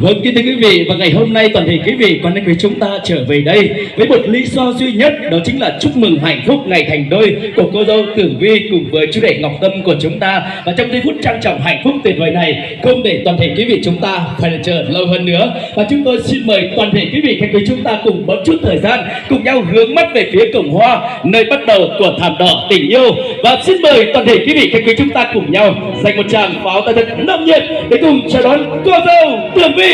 Vâng, kính thưa quý vị, và ngày hôm nay toàn thể quý vị quan quý chúng ta trở về đây với một lý do duy nhất, đó chính là chúc mừng hạnh phúc ngày thành đôi của cô dâu Tường Vi cùng với chú rể Ngọc Tâm của chúng ta. Và trong giây phút trang trọng hạnh phúc tuyệt vời này, không để toàn thể quý vị chúng ta phải chờ lâu hơn nữa, và chúng tôi xin mời toàn thể quý vị khách quý chúng ta cùng một chút thời gian cùng nhau hướng mắt về phía cổng hoa, nơi bắt đầu của thảm đỏ tình yêu. Và xin mời toàn thể quý vị khách quý chúng ta cùng nhau dành một tràng pháo tay thật nồng nhiệt để cùng chào đón cô dâu Tường Vi.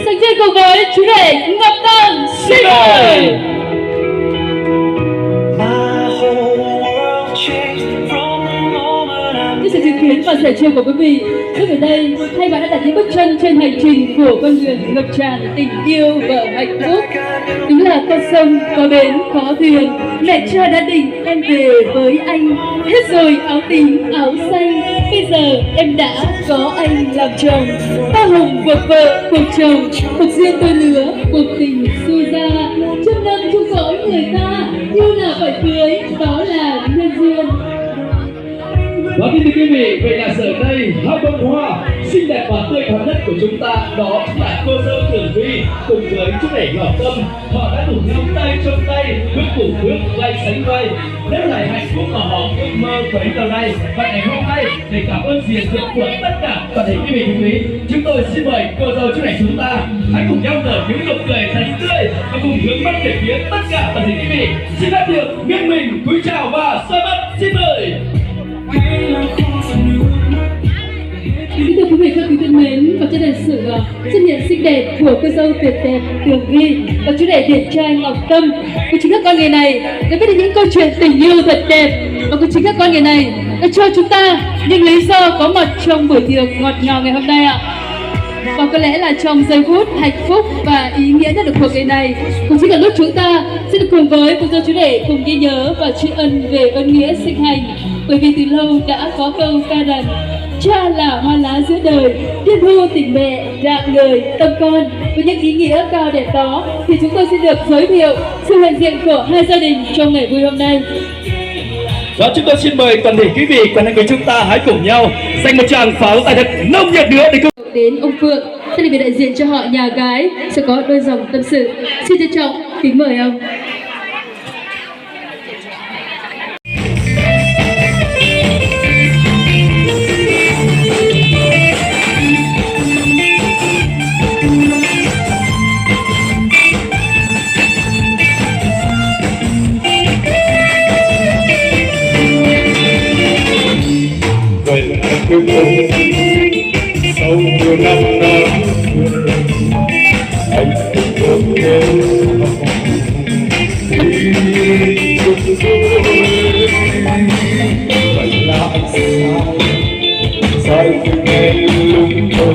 Dành riêng cùng với chú rể Ngọc Tâm. Xin mời. Như sự chứng kiến và sẻ chia của quý vị, lúc ở đây hai bạn đã đặt những bước chân trên hành trình của con đường ngập tràn tình yêu và hạnh phúc. Đúng là con sông có bến có thuyền, mẹ cha đã định em về với anh. Hết rồi áo tím áo xanh, bây giờ em đã có anh làm chồng. Ta hùng cuộc vợ cuộc chồng, cuộc duyên đôi lứa, cuộc tình xuôi ra. Trăm năm chung cõi người ta, yêu là phải cưới, đó là nhân duyên. Và kính thưa quý vị, vậy là giờ đây hai bông hoa xinh đẹp và tươi thắm nhất của chúng ta, đó chính là cô dâu Tường Vi cùng với chú rể Ngọc Tâm. Họ đã cùng nhau tay trong tay, bước cùng bước, vai sánh vai, đem lại hạnh phúc mà họ ước mơ bấy lâu nay. Và ngày hôm nay, để cảm ơn diện duyệt của tất cả toàn thể quý vị thân quý, chúng tôi xin mời cô dâu chú rể chúng ta hãy cùng nhau nở những nụ cười xanh tươi và cùng hướng mắt về phía tất cả toàn thể quý vị. Xin phép được nghiêng mình cúi chào và xoay mắt, xin mời. Kính thưa quý vị, các quý thân mến, và trên đài sự xuất hiện xinh đẹp của cô dâu tuyệt đẹp Tường Vi và chú rể điển trai Ngọc Tâm. Của chính các con người này đã biết được những câu chuyện tình yêu thật đẹp, và của chính các con người này đã cho chúng ta những lý do có mặt trong buổi tiệc ngọt ngào ngày hôm nay ạ. Và có lẽ là trong giây phút hạnh phúc và ý nghĩa nhất được cuộc đời này, cũng chính là lúc chúng ta sẽ được cùng với cô dâu chú rể cùng ghi nhớ và tri ân về ơn nghĩa sinh hành. Bởi vì từ lâu đã có câu ca rằng cha là hoa lá giữa đời, thiên thu tình mẹ rạng ngời tâm con. Với những ý nghĩa cao đẹp đó thì chúng tôi xin được giới thiệu sự hiện diện của hai gia đình trong ngày vui hôm nay. Đó, chúng tôi xin mời toàn thể quý vị quan anh quý chúng ta hãy cùng nhau dành một tràng pháo tay thật nồng nhiệt nữa để đến ông Phượng, đây là vị đại diện cho họ nhà gái sẽ có đôi dòng tâm sự. Xin trân trọng kính mời ông. Sau nhiều năm anh không quên đi chung tôi. Vậy là anh sai từ ngày lúc đầu.